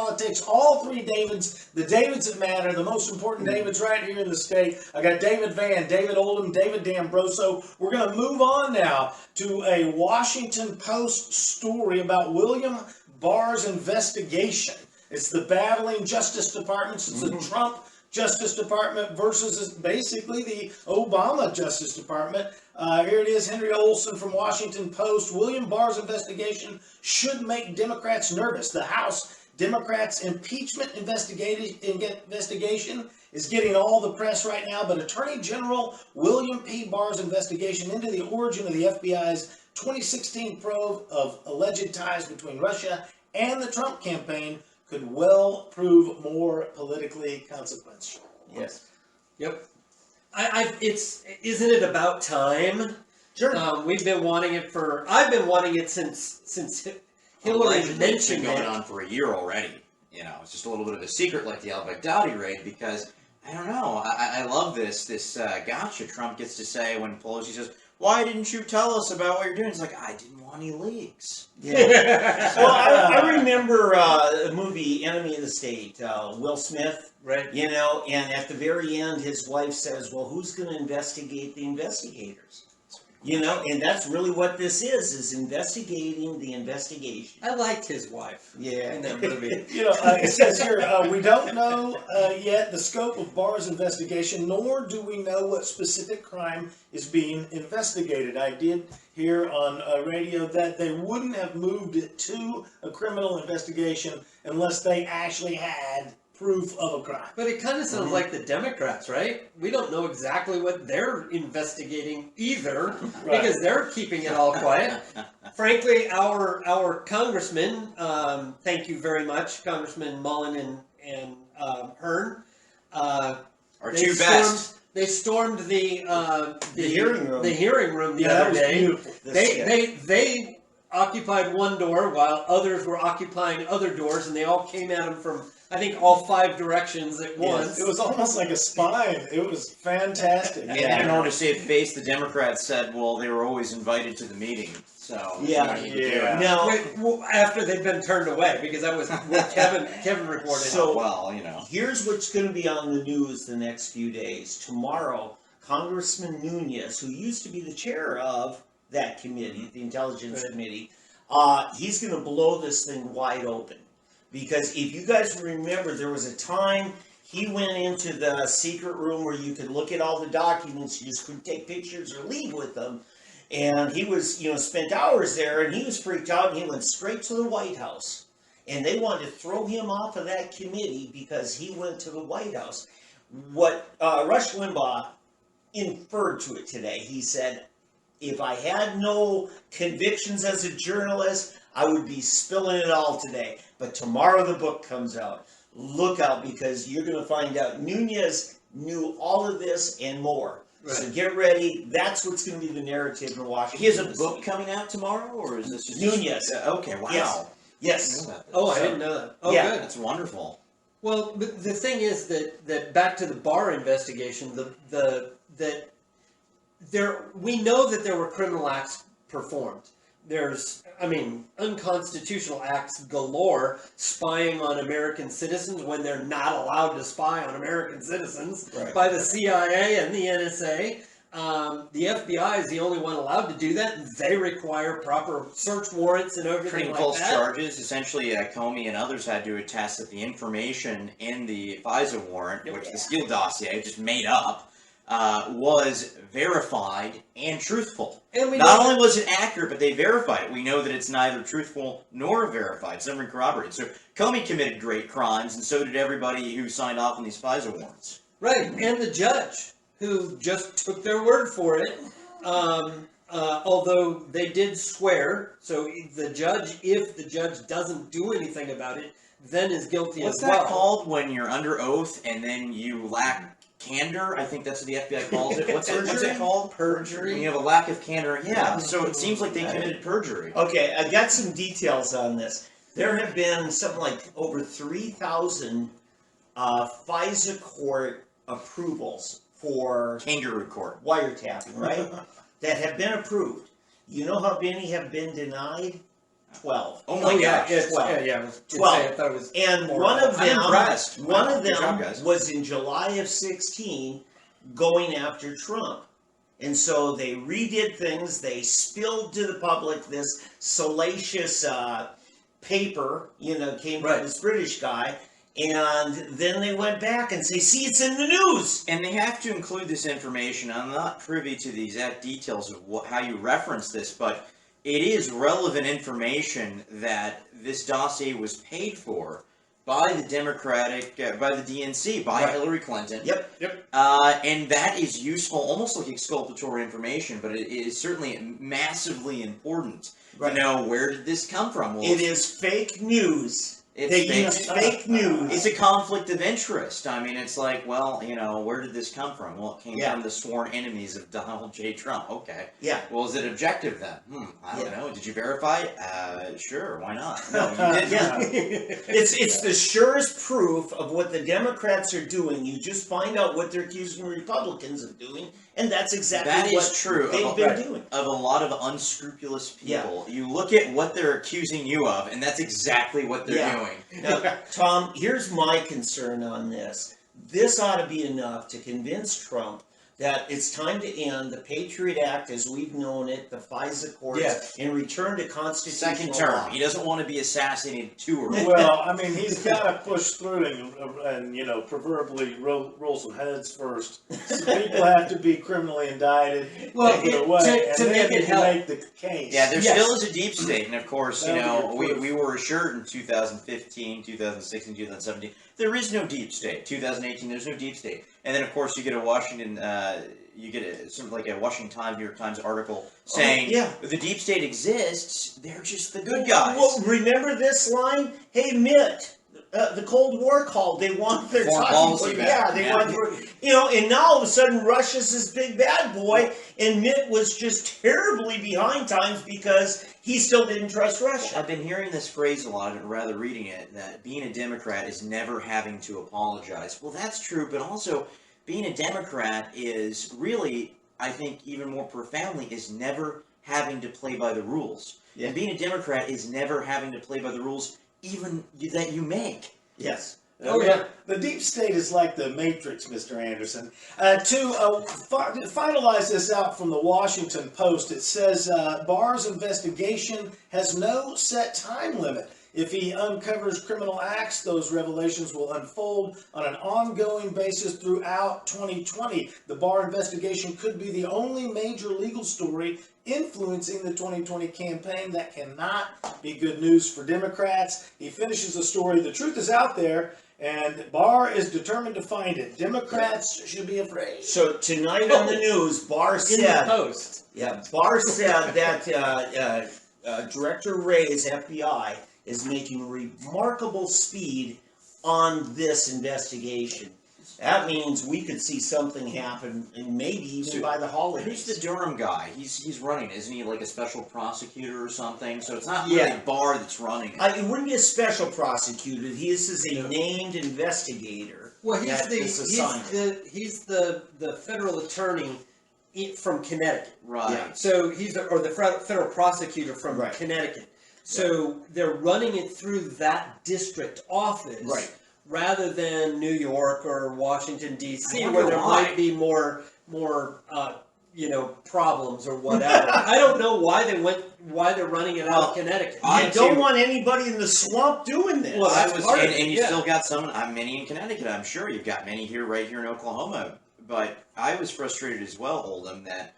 politics, all three Davids, the Davids that matter, the most important Davids right here in the state. I got David Vann, David Oldham, David D'Ambroso. We're going to move on now to a Washington Post story about William Barr's investigation. It's the battling Justice Departments. It's the Trump Justice Department versus basically the Obama Justice Department. Here it is, Henry Olson from Washington Post. William Barr's investigation should make Democrats nervous. The House Democrats' impeachment investigation is getting all the press right now, but Attorney General William P. Barr's investigation into the origin of the FBI's 2016 probe of alleged ties between Russia and the Trump campaign could well prove more politically consequential. Yes. Yep. Isn't it about time? Sure. We've been wanting it I've been wanting it since Hillary mentioned It's been it. going on for a year already. You know, it's just a little bit of a secret like the al-Baghdadi raid because, I don't know, I love this gotcha Trump gets to say when Pelosi says, why didn't you tell us about what you're doing? It's like, I didn't want any leaks. Yeah. Well, I remember the movie Enemy of the State, Will Smith, Right. you know, and at the very end, his wife says, well, who's going to investigate the investigators? You know, and that's really what this is investigating the investigation. I liked his wife. Yeah. In that movie. You know, it says here, we don't know yet the scope of Barr's investigation, nor do we know what specific crime is being investigated. I did hear on radio that they wouldn't have moved it to a criminal investigation unless they actually had proof of a crime. But it kind of sounds like the Democrats, right? We don't know exactly what they're investigating either, Right. because they're keeping it all quiet. Frankly, our congressmen, thank you very much, Congressman Mullen and Hearn, Our two best. They stormed the hearing room. The hearing room the Yeah, that other was day. beautiful. They occupied one door while others were occupying other doors, and they all came at them from, I think, all 5 directions at once. It was almost like a spine. It was fantastic. And in order to save face, the Democrats said, well, they were always invited to the meeting. So, Yeah. Yeah. Now, After they'd been turned away, because that was what Kevin reported. So- well, you know. here's what's going to be on the news the next few days. Tomorrow, Congressman Nunes, who used to be the chair of that committee, the Intelligence Committee, he's going to blow this thing wide open. Because if you guys remember, there was a time he went into the secret room where you could look at all the documents, you just couldn't take pictures or leave with them. And he was, spent hours there, and he was freaked out, and he went straight to the White House. And they wanted to throw him off of that committee because he went to the White House. What Rush Limbaugh inferred to it today, he said, if I had no convictions as a journalist, I would be spilling it all today. But tomorrow the book comes out. Look out, because you're going to find out Nunes knew all of this and more. Right. So get ready. That's what's going to be the narrative in Washington. He has a book coming out tomorrow, or is this just... Nunes. Okay, wow. Yes. I didn't know that. Oh, yeah. good. That's wonderful. Well, but the thing is that back to the Barr investigation, we know that there were criminal acts performed. There's, unconstitutional acts galore, spying on American citizens when they're not allowed to spy on American citizens by the CIA and the NSA. The FBI is the only one allowed to do that, and they require proper search warrants and everything Creating like false that. charges. Essentially, Comey and others had to attest that the information in the FISA warrant, which the Steele dossier just made up, was verified and truthful. And we Not know only was it accurate, but they verified it. We know that it's neither truthful nor verified. It's never been corroborated. So Comey committed great crimes, and so did everybody who signed off on these FISA warrants. Right, and the judge, who just took their word for it, although they did swear. So the judge, if the judge doesn't do anything about it, then is guilty What's as well. that called when you're under oath and then you lack candor? I think that's what the FBI calls it. What's it called? Perjury. When you have a lack of candor. Yeah, so it seems like they committed perjury. Okay, I got some details on this. There have been something like over 3,000 FISA court approvals for Kangaroo court. wiretapping, right? that have been approved. You know how many have been denied? 12. Oh my gosh. It's, 12. yeah. I was gonna 12. say, I thought it was And more. one of I'm them, impressed. one Wow, of good job, them guys. was in July of 16, going after Trump. And so they redid things. They spilled to the public this salacious paper, came Right. from this British guy. And then they went back and say, see, it's in the news. And they have to include this information. I'm not privy to the exact details of how you reference this, but it is relevant information that this dossier was paid for by the by the DNC, by Right. Hillary Clinton. Yep. And that is useful, almost like exculpatory information, but it is certainly massively important Right. to know, where did this come from? Well, It is fake news. It's They fake. use fake news. It's a conflict of interest. I mean, it's like, well, where did this come from? Well, it came Yeah. from the sworn enemies of Donald J. Trump. Okay. Yeah. Well, is it objective then? I don't Yeah. know. Did you verify it? Sure. Why not? No, you didn't. Yeah. It's the surest proof of what the Democrats are doing. You just find out what they're accusing Republicans of doing, and that's exactly That is what true they've of, been doing. of a lot of unscrupulous Yeah. people. You look at what they're accusing you of, and that's exactly what they're Yeah. doing. Now, Tom, here's my concern on this. This ought to be enough to convince Trump that it's time to end the Patriot Act as we've known it, the FISA courts, Yeah. and return to constitutional Second law. term. He doesn't want to be assassinated too early. Well, I mean, he's got to push through and proverbially roll some heads first. Some people have to be criminally indicted, Well, take it to- away, to and then make you it can help. make the case. Yeah, there Yes. still is a deep state, and of course, That'll be your proof. we were assured in 2015, 2016, 2017, there is no deep state. 2018, there's no deep state. And then, of course, you get a Washington, sort of like a Washington Times, New York Times article saying, yeah. the deep state exists, they're just the good guys. Well, remember this line? Hey, Mitt, the Cold War called. They want their Foreign talking policy point. back. Yeah, they Yeah. want and now all of a sudden Russia's this big bad boy, and Mitt was just terribly behind times because he still didn't trust Russia. I've been hearing this phrase a lot, and rather reading it, that being a Democrat is never having to apologize. Well, that's true, but also being a Democrat is really, I think, even more profoundly, is never having to play by the rules. Yeah. And being a Democrat is never having to play by the rules, even that you make. Yes. Oh, yeah. The deep state is like the Matrix, Mr. Anderson. To finalize this out from the Washington Post, it says Barr's investigation has no set time limit. If he uncovers criminal acts, those revelations will unfold on an ongoing basis throughout 2020. The Barr investigation could be the only major legal story influencing the 2020 campaign. That cannot be good news for Democrats. He finishes the story, the truth is out there, and Barr is determined to find it. Democrats should be afraid. So tonight on the news, Barr In the said, Post. Barr said that Director Wray's FBI is making remarkable speed on this investigation. That means we could see something happen, and maybe even by the holidays. Who's the Durham guy? He's running, isn't he? Like a special prosecutor or something? So it's not really Yeah. Barr that's running it. It wouldn't be a special prosecutor. This is a named investigator. Well, he's that is assigned. he's the federal attorney from Connecticut. Right. Yeah. So he's the federal prosecutor from Right. Connecticut. So they're running it through that district office, Right. rather than New York or Washington D.C., I where wonder there why. might be more problems or whatever. I don't know why they're running it out of Connecticut. I don't want anybody in the swamp doing this. Well, that's part of it, and you yeah. still got some. Many in Connecticut. I'm sure you've got many right here in Oklahoma. But I was frustrated as well, Oldham, that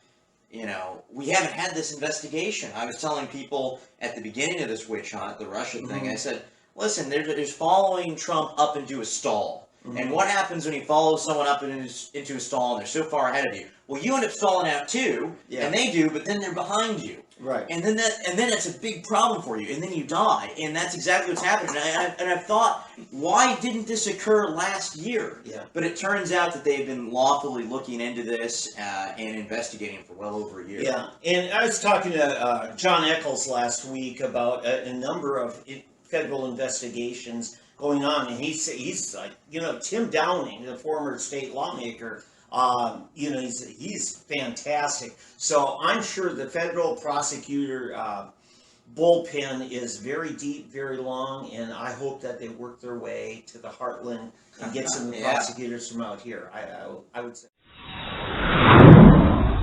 we haven't had this investigation. I was telling people at the beginning of this witch hunt, the Russia thing. I said, listen, there's following Trump up into a stall. And what happens when he follows someone up into a stall and they're so far ahead of you? Well, you end up stalling out too, and they do, but then they're behind you. Right. And then that's a big problem for you, and then you die, and that's exactly what's happening. And I've thought, why didn't this occur last year? Yeah. But it turns out that they've been lawfully looking into this and investigating for well over a year. Yeah, and I was talking to John Eccles last week about a number of federal investigations going on, and he's like, Tim Downing, the former state lawmaker, he's fantastic. So I'm sure the federal prosecutor bullpen is very deep, very long, and I hope that they work their way to the heartland and get some Yeah. prosecutors from out here. I would say.